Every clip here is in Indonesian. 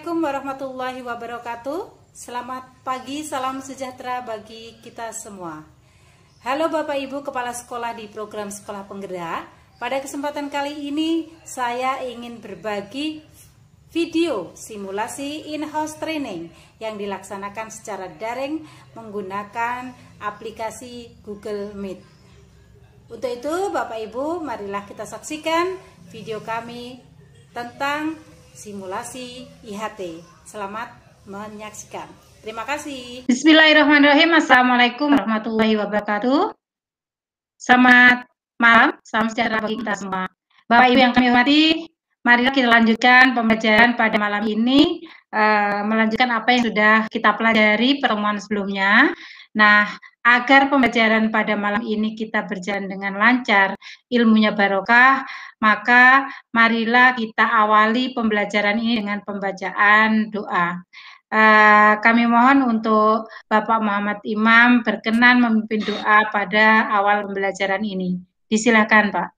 Assalamualaikum warahmatullahi wabarakatuh. Selamat pagi, salam sejahtera bagi kita semua. Halo Bapak Ibu Kepala Sekolah di program Sekolah Penggerak. Pada kesempatan kali ini saya ingin berbagi video simulasi in-house training yang dilaksanakan secara daring menggunakan aplikasi Google Meet. Untuk itu Bapak Ibu, marilah kita saksikan video kami tentang simulasi IHT. Selamat menyaksikan. Terima kasih. Bismillahirrahmanirrahim. Assalamualaikum warahmatullahi wabarakatuh. Selamat malam, salam sejahtera bagi kita semua. Bapak Ibu yang kami hormati, marilah kita lanjutkan pembelajaran pada malam ini, melanjutkan apa yang sudah kita pelajari pertemuan sebelumnya. Nah, agar pembelajaran pada malam ini kita berjalan dengan lancar, ilmunya barokah, maka marilah kita awali pembelajaran ini dengan pembacaan doa. Kami mohon untuk Bapak Muhammad Imam berkenan memimpin doa pada awal pembelajaran ini. Disilakan, Pak.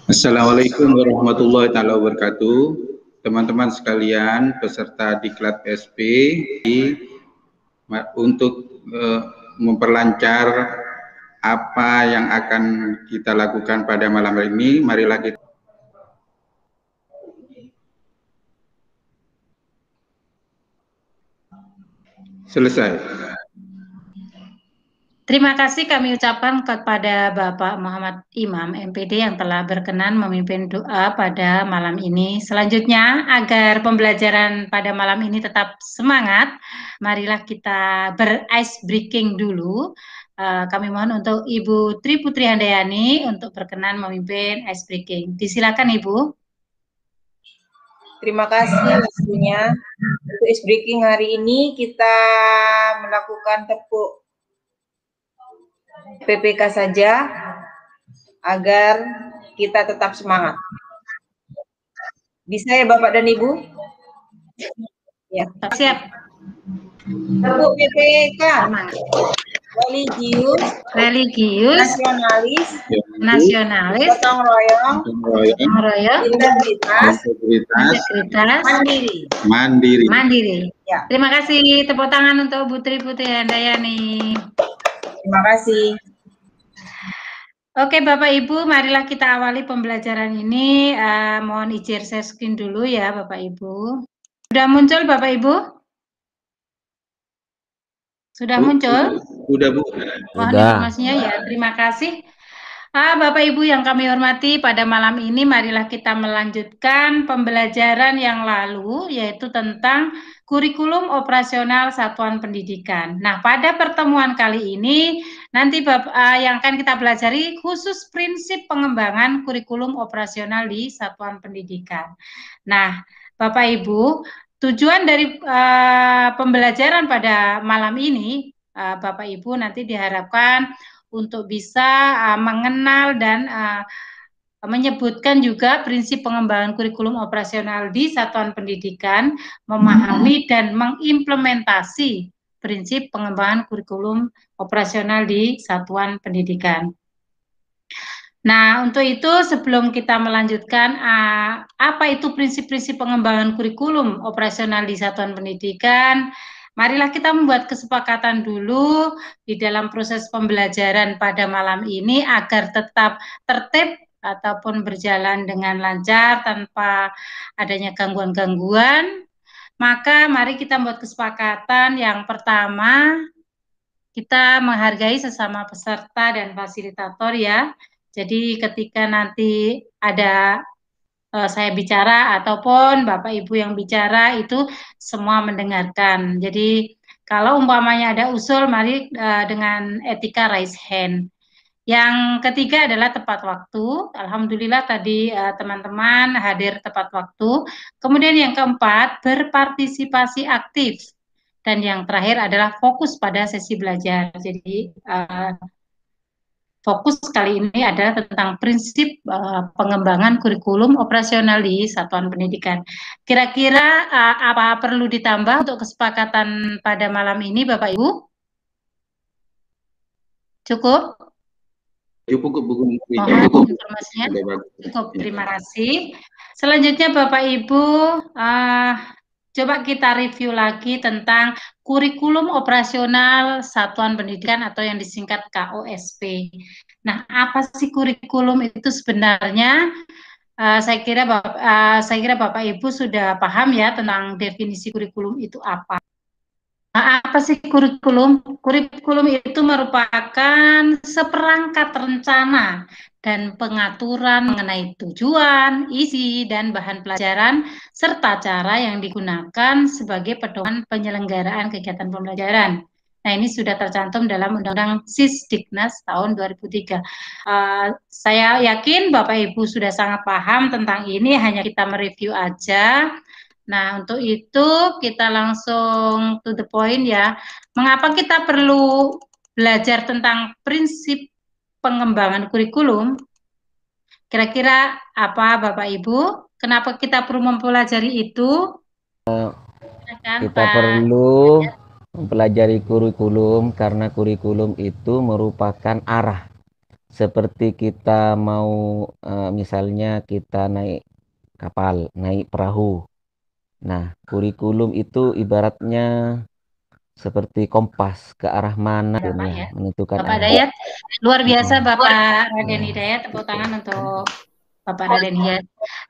Assalamualaikum warahmatullahi wabarakatuh. Teman-teman sekalian, peserta Diklat SP, untuk memperlancar apa yang akan kita lakukan pada malam hari ini, marilah kita selesai. Terima kasih kami ucapkan kepada Bapak Muhammad Imam MPD yang telah berkenan memimpin doa pada malam ini. Selanjutnya, agar pembelajaran pada malam ini tetap semangat, marilah kita ber-ice breaking dulu. Kami mohon untuk Ibu Tri Putri Handayani untuk berkenan memimpin ice breaking. Disilakan Ibu. Terima kasih waktunya. Untuk ice breaking hari ini kita melakukan tepuk PPK saja agar kita tetap semangat. Bisa ya Bapak dan Ibu? Ya. Siap. Tepuk PPK. Religius, nasionalis, gotong royong, integritas, mandiri. Ya. Terima kasih, tepuk tangan untuk Bu Tri Putri Handayani. Terima kasih. Oke Bapak Ibu, marilah kita awali pembelajaran ini. Mohon izin share screen dulu ya Bapak Ibu. Sudah muncul Bapak Ibu? Sudah muncul? Sudah Bu. Mohon informasinya ya, terima kasih. Bapak Ibu yang kami hormati, pada malam ini marilah kita melanjutkan pembelajaran yang lalu, yaitu tentang kurikulum operasional satuan pendidikan. Nah, pada pertemuan kali ini, nanti yang akan kita pelajari khusus prinsip pengembangan kurikulum operasional di satuan pendidikan. Nah, Bapak Ibu, tujuan dari pembelajaran pada malam ini, Bapak Ibu nanti diharapkan untuk bisa mengenal dan menyebutkan juga prinsip pengembangan kurikulum operasional di satuan pendidikan, memahami dan mengimplementasi prinsip pengembangan kurikulum operasional di satuan pendidikan. Nah, untuk itu sebelum kita melanjutkan apa itu prinsip-prinsip pengembangan kurikulum operasional di satuan pendidikan, marilah kita membuat kesepakatan dulu di dalam proses pembelajaran pada malam ini agar tetap tertib ataupun berjalan dengan lancar tanpa adanya gangguan-gangguan. Maka mari kita membuat kesepakatan yang pertama, kita menghargai sesama peserta dan fasilitator ya. Jadi ketika nanti ada saya bicara ataupun Bapak Ibu yang bicara itu semua mendengarkan. Jadi kalau umpamanya ada usul, mari dengan etika raise hand. Yang ketiga adalah tepat waktu. Alhamdulillah tadi teman-teman hadir tepat waktu. Kemudian yang keempat, berpartisipasi aktif. Dan yang terakhir adalah fokus pada sesi belajar. Jadi fokus kali ini adalah tentang prinsip pengembangan kurikulum operasional di satuan pendidikan. Kira-kira apa perlu ditambah untuk kesepakatan pada malam ini, Bapak Ibu? Cukup? Cukup Bu. Mohon informasinya. Sudah bagus. Cukup, terima kasih. Selanjutnya Bapak Ibu, coba kita review lagi tentang kurikulum operasional satuan pendidikan atau yang disingkat KOSP. Nah, apa sih kurikulum itu sebenarnya? Saya kira Bapak Ibu sudah paham ya tentang definisi kurikulum itu apa. Apa sih kurikulum? Kurikulum itu merupakan seperangkat rencana dan pengaturan mengenai tujuan, isi, dan bahan pelajaran, serta cara yang digunakan sebagai pedoman penyelenggaraan kegiatan pembelajaran. Nah, ini sudah tercantum dalam Undang-Undang Sisdiknas tahun 2003. Saya yakin Bapak Ibu sudah sangat paham tentang ini, hanya kita mereview aja. Nah, untuk itu kita langsung to the point ya. Mengapa kita perlu belajar tentang prinsip pengembangan kurikulum? Kira-kira apa Bapak Ibu? Kenapa kita perlu mempelajari itu? Kita perlu mempelajari kurikulum karena kurikulum itu merupakan arah. Seperti kita mau misalnya kita naik kapal, naik perahu. Nah, kurikulum itu ibaratnya seperti kompas ke arah mana ya, menentukan Bapak arah. Dayat, luar biasa Bapak Raden Hidayat, tepuk tangan untuk Bapak Raden Hidayat.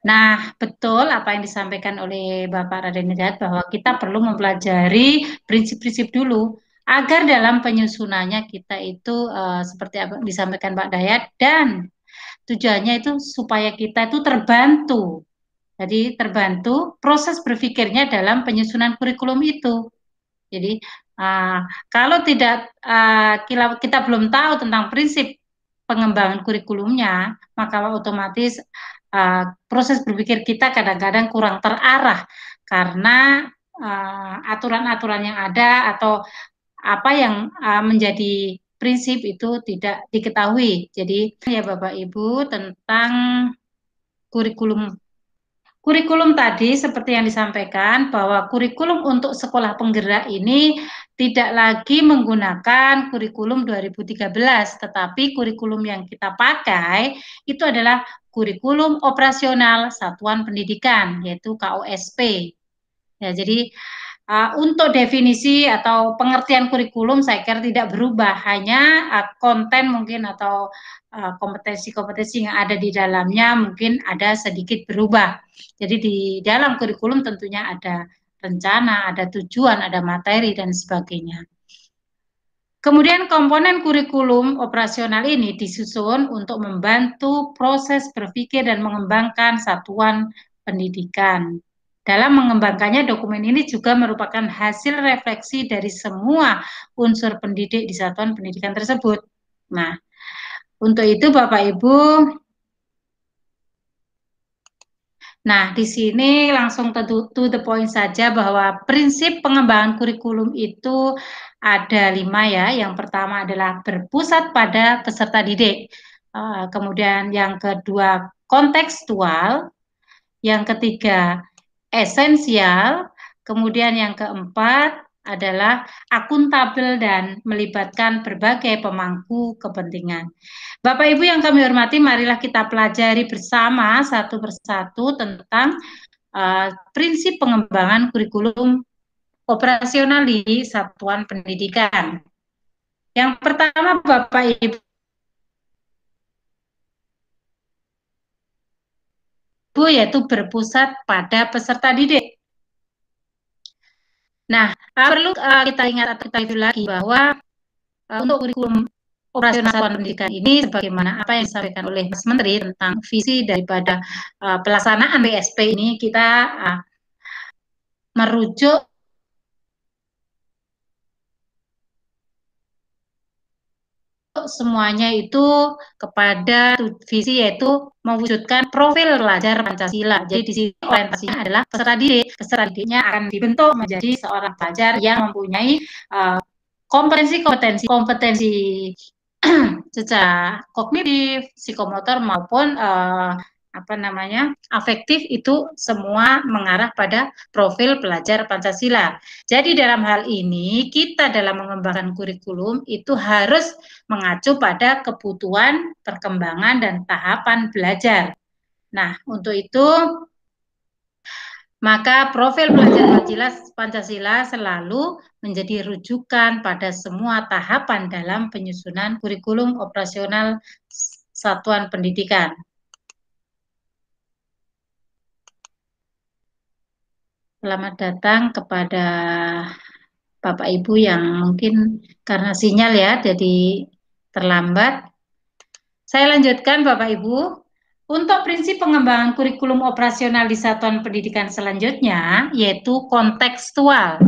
Nah, betul apa yang disampaikan oleh Bapak Raden Hidayat bahwa kita perlu mempelajari prinsip-prinsip dulu agar dalam penyusunannya kita itu seperti apa yang disampaikan Pak Dayat, dan tujuannya itu supaya kita itu terbantu. Jadi terbantu proses berpikirnya dalam penyusunan kurikulum itu. Jadi kalau tidak kita belum tahu tentang prinsip pengembangan kurikulumnya, maka otomatis proses berpikir kita kadang-kadang kurang terarah karena aturan-aturan yang ada atau apa yang menjadi prinsip itu tidak diketahui. Jadi ya Bapak Ibu tentang kurikulum. Kurikulum tadi seperti yang disampaikan bahwa kurikulum untuk sekolah penggerak ini tidak lagi menggunakan kurikulum 2013, tetapi kurikulum yang kita pakai itu adalah kurikulum operasional satuan pendidikan, yaitu KOSP. Ya, jadi untuk definisi atau pengertian kurikulum saya kira tidak berubah, hanya konten mungkin atau kompetensi-kompetensi yang ada di dalamnya mungkin ada sedikit berubah. Jadi di dalam kurikulum tentunya ada rencana, ada tujuan, ada materi, dan sebagainya. Kemudian komponen kurikulum operasional ini disusun untuk membantu proses berpikir dan mengembangkan satuan pendidikan. Dalam mengembangkannya, dokumen ini juga merupakan hasil refleksi dari semua unsur pendidik di satuan pendidikan tersebut. Nah, untuk itu Bapak Ibu, nah di sini langsung to the point saja bahwa prinsip pengembangan kurikulum itu ada 5 ya. Yang pertama adalah berpusat pada peserta didik. Kemudian yang kedua kontekstual, yang ketiga esensial, kemudian yang keempat adalah akuntabel dan melibatkan berbagai pemangku kepentingan. Bapak Ibu yang kami hormati, marilah kita pelajari bersama satu persatu tentang prinsip pengembangan kurikulum operasional di satuan pendidikan. Yang pertama Bapak Ibu yaitu berpusat pada peserta didik. Nah, perlu kita ingat atau kita review lagi bahwa untuk kurikulum operasional satuan pendidikan ini sebagaimana apa yang disampaikan oleh Mas Menteri tentang visi daripada pelaksanaan BSP ini, kita merujuk semuanya itu kepada visi, yaitu mewujudkan profil pelajar Pancasila. Jadi di sini orientasinya adalah peserta didik. Peserta didiknya akan dibentuk menjadi seorang pelajar yang mempunyai kompetensi secara kognitif, psikomotor maupun afektif itu semua mengarah pada profil pelajar Pancasila. Jadi dalam hal ini kita dalam mengembangkan kurikulum itu harus mengacu pada kebutuhan, perkembangan, dan tahapan belajar. Nah, untuk itu maka profil pelajar Pancasila selalu menjadi rujukan pada semua tahapan dalam penyusunan kurikulum operasional satuan pendidikan. Selamat datang kepada Bapak Ibu yang mungkin karena sinyal ya, jadi terlambat. Saya lanjutkan Bapak Ibu. Untuk prinsip pengembangan kurikulum operasional di satuan pendidikan selanjutnya, yaitu kontekstual.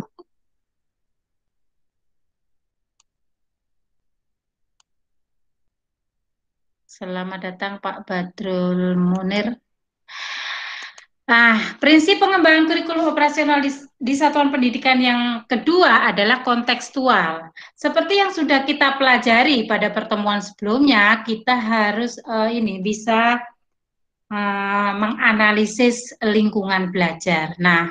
Selamat datang Pak Badrul Munir. Prinsip pengembangan kurikulum operasional di satuan pendidikan yang kedua adalah kontekstual. Seperti yang sudah kita pelajari pada pertemuan sebelumnya, kita harus bisa menganalisis lingkungan belajar. Nah,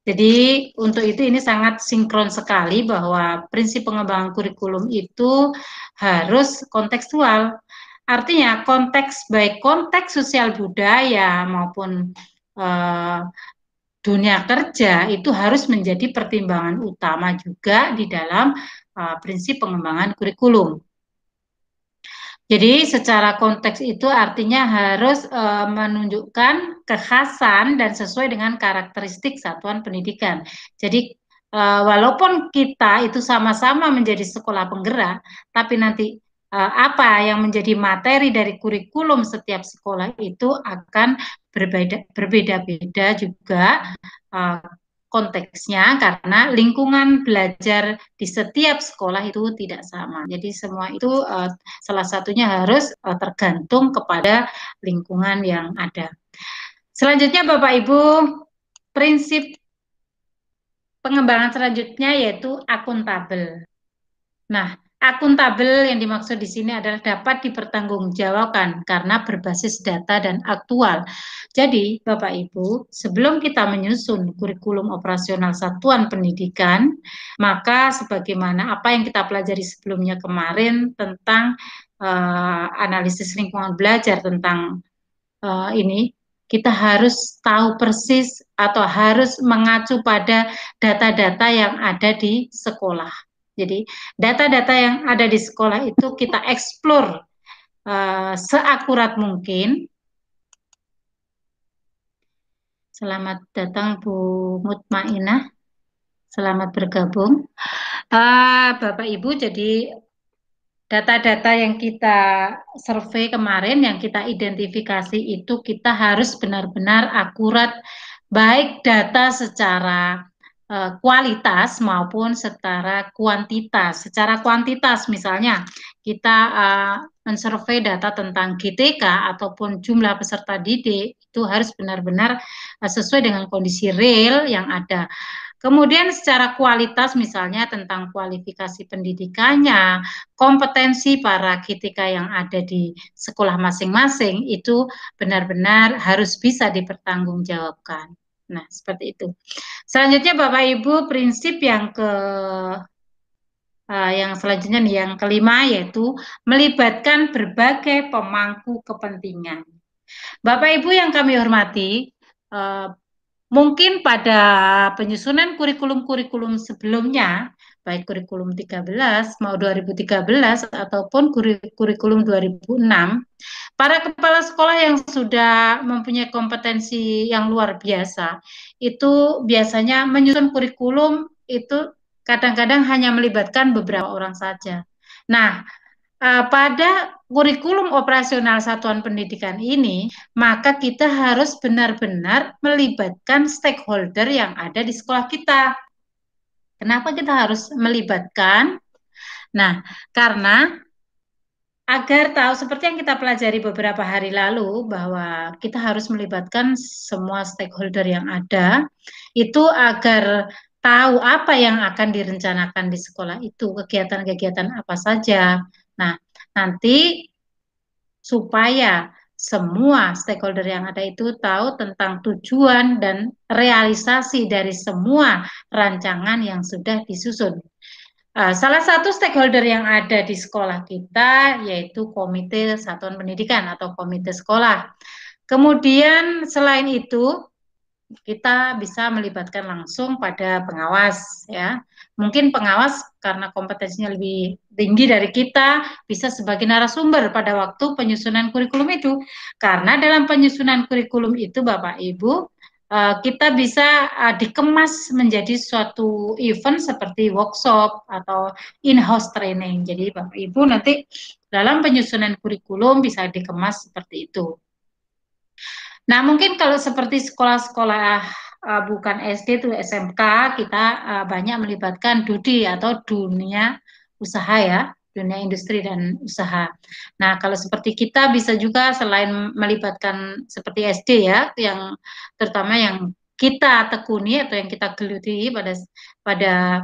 jadi untuk itu ini sangat sinkron sekali bahwa prinsip pengembangan kurikulum itu harus kontekstual. Artinya baik konteks sosial budaya maupun dunia kerja itu harus menjadi pertimbangan utama juga di dalam prinsip pengembangan kurikulum. Jadi secara konteks itu artinya harus menunjukkan kekhasan dan sesuai dengan karakteristik satuan pendidikan. Jadi walaupun kita itu sama-sama menjadi sekolah penggerak, tapi nanti apa yang menjadi materi dari kurikulum setiap sekolah itu akan berbeda-beda juga konteksnya, karena lingkungan belajar di setiap sekolah itu tidak sama. Jadi semua itu salah satunya harus tergantung kepada lingkungan yang ada. Selanjutnya Bapak Ibu, prinsip pengembangan selanjutnya yaitu akuntabel. Nah, akuntabel yang dimaksud di sini adalah dapat dipertanggungjawabkan karena berbasis data dan aktual. Jadi, Bapak Ibu, sebelum kita menyusun kurikulum operasional satuan pendidikan, maka sebagaimana apa yang kita pelajari sebelumnya kemarin tentang analisis lingkungan belajar tentang ini, kita harus tahu persis atau harus mengacu pada data-data yang ada di sekolah. Jadi data-data yang ada di sekolah itu kita eksplor seakurat mungkin. Selamat datang Bu Mutmainah, selamat bergabung. Bapak Ibu, jadi data-data yang kita survei kemarin, yang kita identifikasi itu kita harus benar-benar akurat, baik data secara kualitas maupun secara kuantitas. Secara kuantitas misalnya kita mensurvei data tentang GTK ataupun jumlah peserta didik itu harus benar-benar sesuai dengan kondisi real yang ada. Kemudian secara kualitas misalnya tentang kualifikasi pendidikannya, kompetensi para GTK yang ada di sekolah masing-masing itu benar-benar harus bisa dipertanggungjawabkan. Nah, seperti itu. Selanjutnya Bapak Ibu, prinsip yang selanjutnya nih, yang kelima, yaitu melibatkan berbagai pemangku kepentingan. Bapak Ibu yang kami hormati, mungkin pada penyusunan kurikulum-kurikulum sebelumnya, baik kurikulum 13 mau 2013 ataupun kurikulum 2006, para kepala sekolah yang sudah mempunyai kompetensi yang luar biasa itu biasanya menyusun kurikulum itu kadang-kadang hanya melibatkan beberapa orang saja. Nah, pada kurikulum operasional satuan pendidikan ini, maka kita harus benar-benar melibatkan stakeholder yang ada di sekolah kita. Kenapa kita harus melibatkan? Nah, karena agar tahu, seperti yang kita pelajari beberapa hari lalu, bahwa kita harus melibatkan semua stakeholder yang ada, itu agar tahu apa yang akan direncanakan di sekolah itu, kegiatan-kegiatan apa saja. Nah, nanti supaya semua stakeholder yang ada itu tahu tentang tujuan dan realisasi dari semua rancangan yang sudah disusun. Salah satu stakeholder yang ada di sekolah kita yaitu Komite Satuan Pendidikan atau Komite Sekolah. Kemudian selain itu kita bisa melibatkan langsung pada pengawas ya. Mungkin pengawas karena kompetensinya lebih tinggi dari kita bisa sebagai narasumber pada waktu penyusunan kurikulum itu. Karena dalam penyusunan kurikulum itu Bapak Ibu kita bisa dikemas menjadi suatu event seperti workshop atau in-house training. Jadi Bapak Ibu nanti dalam penyusunan kurikulum bisa dikemas seperti itu. Nah, mungkin kalau seperti sekolah-sekolah bukan SD itu SMK, kita banyak melibatkan DUDI atau dunia usaha ya, dunia industri dan usaha. Nah, kalau seperti kita bisa juga selain melibatkan seperti SD ya, yang terutama yang kita tekuni atau yang kita geluti pada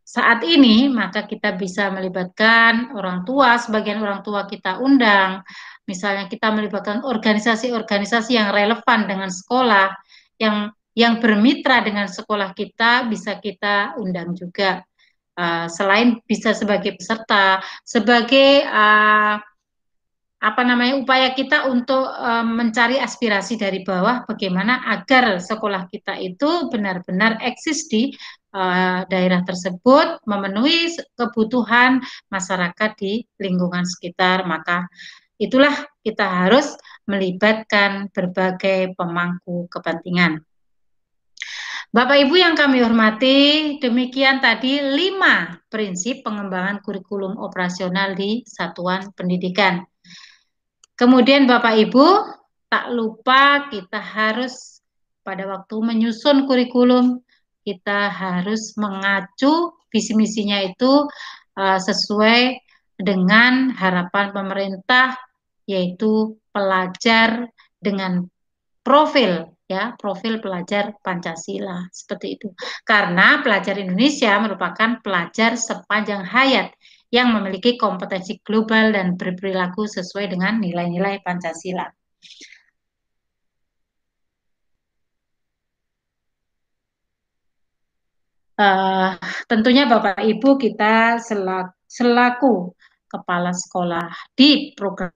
saat ini, maka kita bisa melibatkan orang tua, sebagian orang tua kita undang, misalnya kita melibatkan organisasi-organisasi yang relevan dengan sekolah, yang bermitra dengan sekolah kita, bisa kita undang juga. Selain bisa sebagai peserta, sebagai upaya kita untuk mencari aspirasi dari bawah bagaimana agar sekolah kita itu benar-benar eksis di daerah tersebut, memenuhi kebutuhan masyarakat di lingkungan sekitar. Maka itulah kita harus melibatkan berbagai pemangku kepentingan. Bapak Ibu yang kami hormati, demikian tadi 5 prinsip pengembangan kurikulum operasional di satuan pendidikan. Kemudian Bapak Ibu, tak lupa kita harus pada waktu menyusun kurikulum, kita harus mengacu visi misinya itu sesuai dengan harapan pemerintah, yaitu pelajar dengan profil pelajar Pancasila, seperti itu. Karena pelajar Indonesia merupakan pelajar sepanjang hayat yang memiliki kompetensi global dan berperilaku sesuai dengan nilai-nilai Pancasila. Tentunya Bapak Ibu kita selaku kepala sekolah di program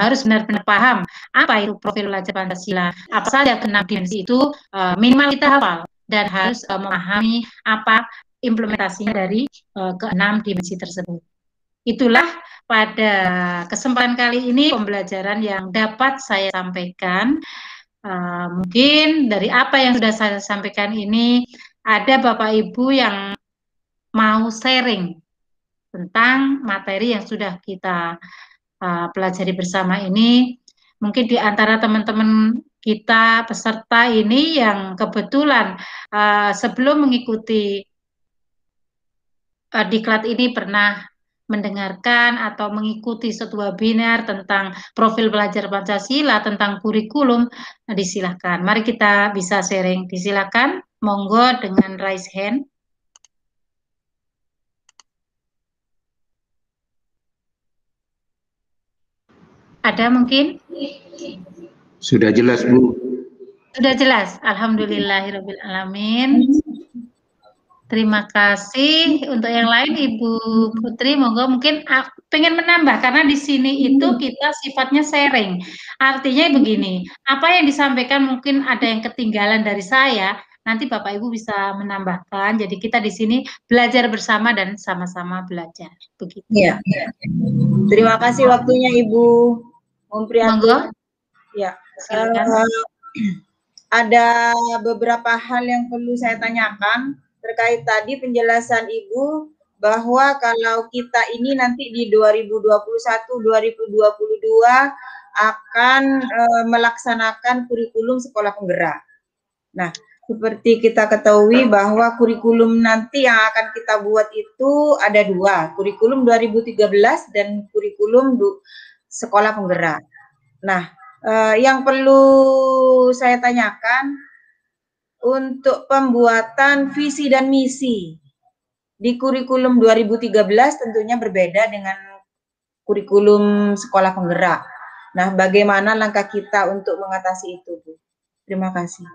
harus benar-benar paham apa itu profil pelajar Pancasila, apa saja ke-6 dimensi itu minimal kita hafal dan harus memahami apa implementasinya dari ke-6 dimensi tersebut. Itulah pada kesempatan kali ini pembelajaran yang dapat saya sampaikan. Mungkin dari apa yang sudah saya sampaikan ini, ada Bapak Ibu yang mau sharing tentang materi yang sudah kita pelajari bersama ini. Mungkin di antara teman-teman kita peserta ini yang kebetulan sebelum mengikuti diklat ini pernah mendengarkan atau mengikuti satu webinar tentang profil pelajar Pancasila, tentang kurikulum, disilahkan. Mari kita bisa sharing. Disilahkan, monggo dengan raise hand. Ada mungkin? Sudah jelas, Bu. Sudah jelas. Alhamdulillahirrahmanirrahim. Terima kasih. Untuk yang lain, Ibu Putri, monggo mungkin pengen menambah, karena di sini itu kita sifatnya sharing. Artinya begini, apa yang disampaikan mungkin ada yang ketinggalan dari saya, nanti Bapak Ibu bisa menambahkan. Jadi kita di sini belajar bersama dan sama-sama belajar. Begitu. Ya. Terima kasih waktunya Ibu Mumpriyanti. Ya. Ada beberapa hal yang perlu saya tanyakan terkait tadi penjelasan Ibu bahwa kalau kita ini nanti di 2021-2022 akan melaksanakan kurikulum sekolah penggerak. Nah, seperti kita ketahui bahwa kurikulum nanti yang akan kita buat itu ada 2, kurikulum 2013 dan kurikulum sekolah penggerak. Nah, yang perlu saya tanyakan, untuk pembuatan visi dan misi di kurikulum 2013 tentunya berbeda dengan kurikulum sekolah penggerak. Nah, bagaimana langkah kita untuk mengatasi itu, Bu? Terima kasih.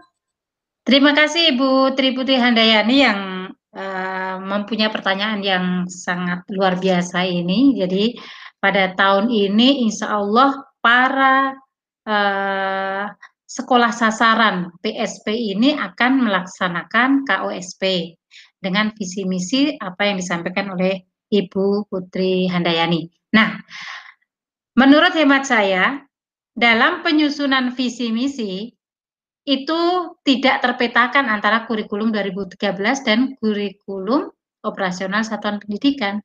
Terima kasih Ibu Tri Putri Handayani yang mempunyai pertanyaan yang sangat luar biasa ini. Jadi pada tahun ini insya Allah para sekolah sasaran PSP ini akan melaksanakan KOSP dengan visi misi apa yang disampaikan oleh Ibu Putri Handayani. Nah, menurut hemat saya, dalam penyusunan visi misi itu tidak terpetakan antara kurikulum 2013 dan kurikulum operasional satuan pendidikan.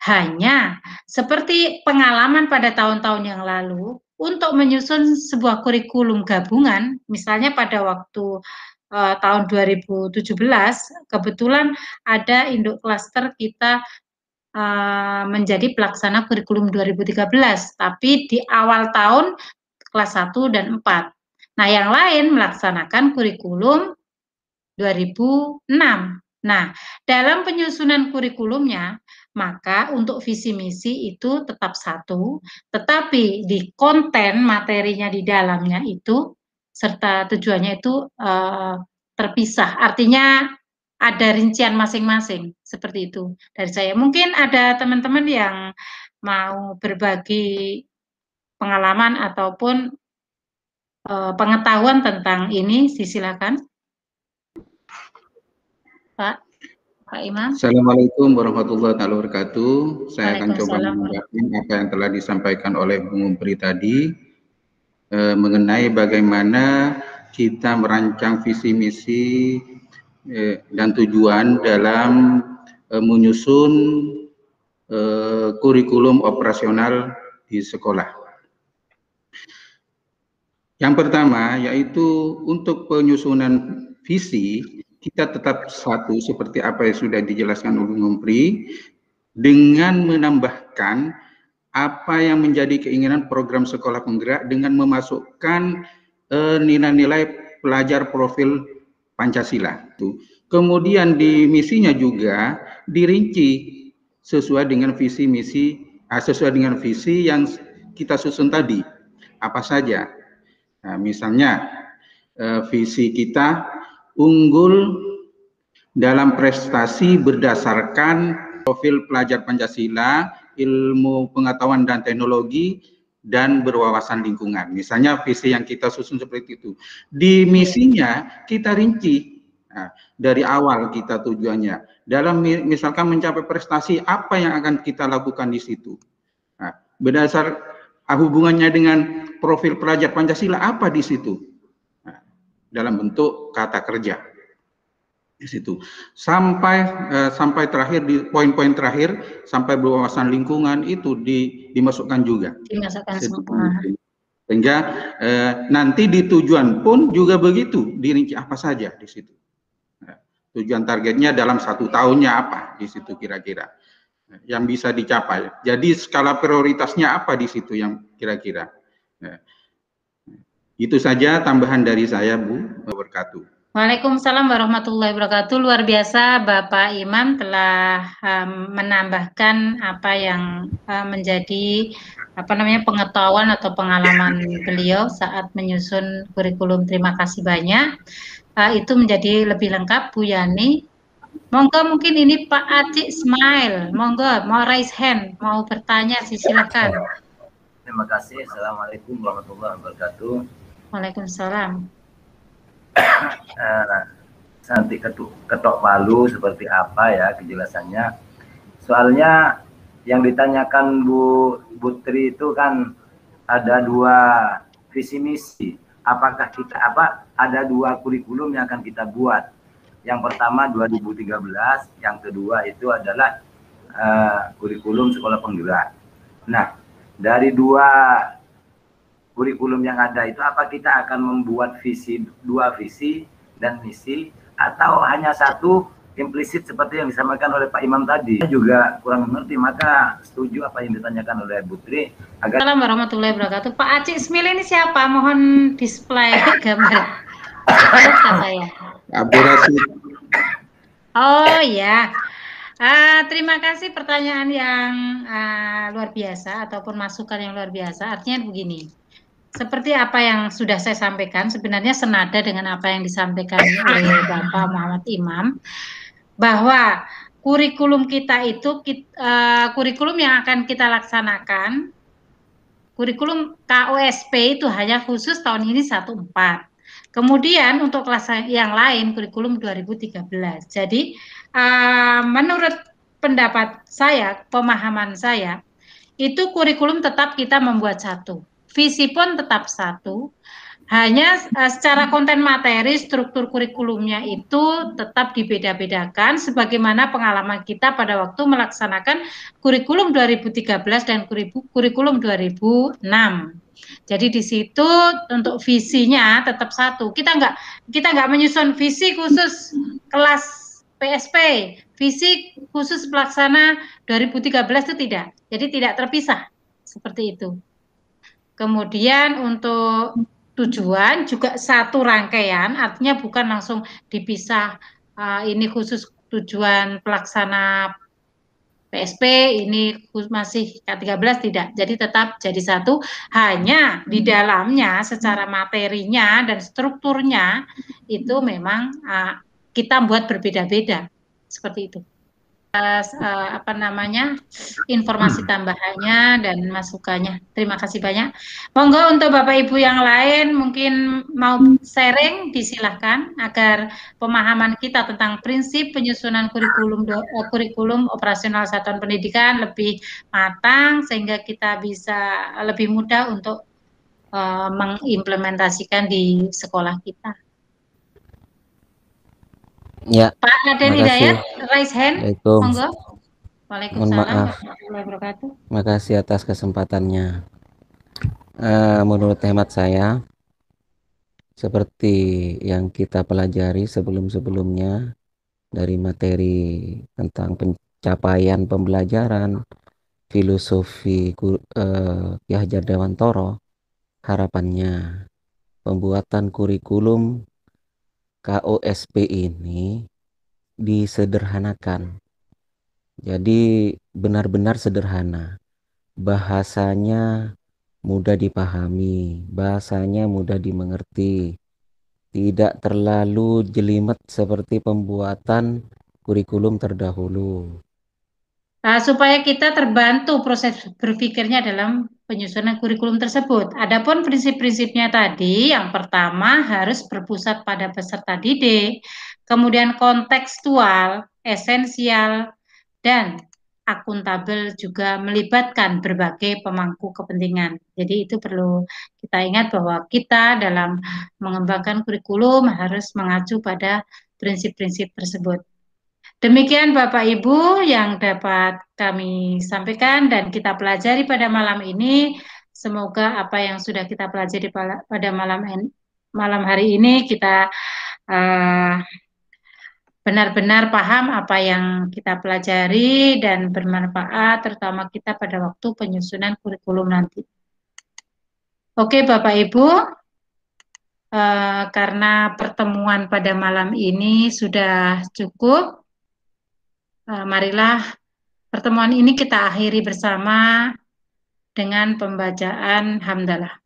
Hanya seperti pengalaman pada tahun-tahun yang lalu, untuk menyusun sebuah kurikulum gabungan, misalnya pada waktu tahun 2017, kebetulan ada induk klaster kita menjadi pelaksana kurikulum 2013, tapi di awal tahun kelas 1 dan 4. Nah, yang lain melaksanakan kurikulum 2006. Nah, dalam penyusunan kurikulumnya, maka untuk visi misi itu tetap satu, tetapi di konten materinya di dalamnya itu, serta tujuannya itu terpisah. Artinya ada rincian masing-masing, seperti itu dari saya. Mungkin ada teman-teman yang mau berbagi pengalaman ataupun pengetahuan tentang ini, silakan. Pak Imam. Assalamualaikum warahmatullahi wabarakatuh. Saya akan coba menambahkan apa yang telah disampaikan oleh Bung Pri tadi mengenai bagaimana kita merancang visi misi dan tujuan dalam menyusun kurikulum operasional di sekolah. Yang pertama yaitu untuk penyusunan visi kita tetap satu seperti apa yang sudah dijelaskan oleh Bung Pri, dengan menambahkan apa yang menjadi keinginan program sekolah penggerak dengan memasukkan nilai-nilai pelajar profil Pancasila. Kemudian di misinya juga dirinci sesuai dengan visi misi, sesuai dengan visi yang kita susun tadi. Apa saja? Nah, misalnya visi kita unggul dalam prestasi berdasarkan profil pelajar Pancasila, ilmu pengetahuan dan teknologi, dan berwawasan lingkungan. Misalnya visi yang kita susun seperti itu. Di misinya kita rinci dari awal kita tujuannya. Dalam misalkan mencapai prestasi, apa yang akan kita lakukan di situ? Nah, berdasar hubungannya dengan profil pelajar Pancasila apa di situ? Nah, dalam bentuk kata kerja di situ. Sampai terakhir di poin-poin terakhir sampai berwawasan lingkungan itu dimasukkan juga. Dimasukkan semua. Sehingga nanti di tujuan pun juga begitu, dirinci apa saja di situ. Nah, tujuan targetnya dalam 1 tahunnya apa di situ kira-kira yang bisa dicapai. Jadi skala prioritasnya apa di situ yang kira-kira. Nah, itu saja tambahan dari saya, Bu. Wabarakatuh. Waalaikumsalam warahmatullahi wabarakatuh. Luar biasa Bapak Imam telah menambahkan apa yang menjadi pengetahuan atau pengalaman beliau saat menyusun kurikulum. Terima kasih banyak. Itu menjadi lebih lengkap. Bu Yani, monggo mungkin ini Pak Acik Smile, monggo mau raise hand, mau bertanya, silakan. Terima kasih. Assalamualaikum warahmatullahi wabarakatuh. Waalaikumsalam. Nanti ketok palu seperti apa ya kejelasannya. Soalnya yang ditanyakan Bu Putri itu kan ada 2 visi misi. Apakah kita ada 2 kurikulum yang akan kita buat. Yang pertama 2013, yang kedua itu adalah kurikulum sekolah penggerak. Nah, dari 2 kurikulum yang ada itu apa kita akan membuat 2 visi dan misi atau hanya 1 implisit seperti yang disampaikan oleh Pak Imam tadi. Saya juga kurang mengerti, maka setuju apa yang ditanyakan oleh Putri. Assalamualaikum warahmatullahi wabarakatuh. Pak Acik Smile ini siapa? Mohon display gambar. Saya. Abdul Rasid. Oh ya. Terima kasih pertanyaan yang luar biasa ataupun masukan yang luar biasa. Artinya begini, seperti apa yang sudah saya sampaikan, sebenarnya senada dengan apa yang disampaikan oleh Bapak Muhammad Imam, bahwa kurikulum kita itu kurikulum yang akan kita laksanakan, kurikulum KOSP itu hanya khusus tahun ini 14. Kemudian untuk kelas yang lain kurikulum 2013. Jadi menurut pendapat saya, pemahaman saya, itu kurikulum tetap kita membuat satu. Visi pun tetap satu. Hanya secara konten materi, struktur kurikulumnya itu tetap dibeda-bedakan sebagaimana pengalaman kita pada waktu melaksanakan kurikulum 2013 dan kurikulum 2006. Jadi di situ untuk visinya tetap satu. Kita nggak menyusun visi khusus kelas PSP, visi khusus pelaksana 2013 itu tidak. Jadi tidak terpisah seperti itu. Kemudian untuk tujuan juga satu rangkaian, artinya bukan langsung dipisah. Ini khusus tujuan pelaksana PSP, ini masih K13 tidak. Jadi tetap jadi satu, hanya di dalamnya secara materinya dan strukturnya itu memang kita buat berbeda-beda. Seperti itu. Informasi tambahannya dan masukannya. Terima kasih banyak. Monggo untuk Bapak Ibu yang lain mungkin mau sharing, disilahkan agar pemahaman kita tentang prinsip penyusunan kurikulum operasional satuan pendidikan lebih matang sehingga kita bisa lebih mudah untuk mengimplementasikan di sekolah kita. Ya, Pak Raden Hidayat, raise hand. Monggo. Waalaikumsalam warahmatullahi wabarakatuh. Terima kasih atas kesempatannya. Menurut hemat saya, seperti yang kita pelajari sebelum-sebelumnya dari materi tentang pencapaian pembelajaran, filosofi Ki Hajar Dewantoro, harapannya pembuatan kurikulum KOSP ini disederhanakan. Jadi benar-benar sederhana, bahasanya mudah dipahami, bahasanya mudah dimengerti, tidak terlalu jelimet seperti pembuatan kurikulum terdahulu. Supaya kita terbantu proses berpikirnya dalam penyusunan kurikulum tersebut. Adapun prinsip-prinsipnya tadi, yang pertama harus berpusat pada peserta didik, kemudian kontekstual, esensial, dan akuntabel juga melibatkan berbagai pemangku kepentingan. Jadi itu perlu kita ingat bahwa kita dalam mengembangkan kurikulum harus mengacu pada prinsip-prinsip tersebut. Demikian Bapak Ibu yang dapat kami sampaikan dan kita pelajari pada malam ini. Semoga apa yang sudah kita pelajari pada malam hari ini kita benar-benar paham apa yang kita pelajari dan bermanfaat, terutama kita pada waktu penyusunan kurikulum nanti. Oke Bapak Ibu, karena pertemuan pada malam ini sudah cukup, marilah pertemuan ini kita akhiri bersama dengan pembacaan hamdalah.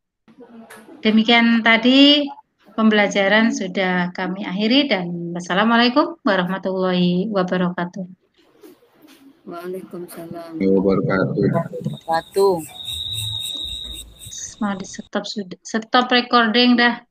Demikian tadi pembelajaran sudah kami akhiri dan wassalamualaikum warahmatullahi wabarakatuh. Waalaikumsalam wabarakatuh. Mau di stop recording dah.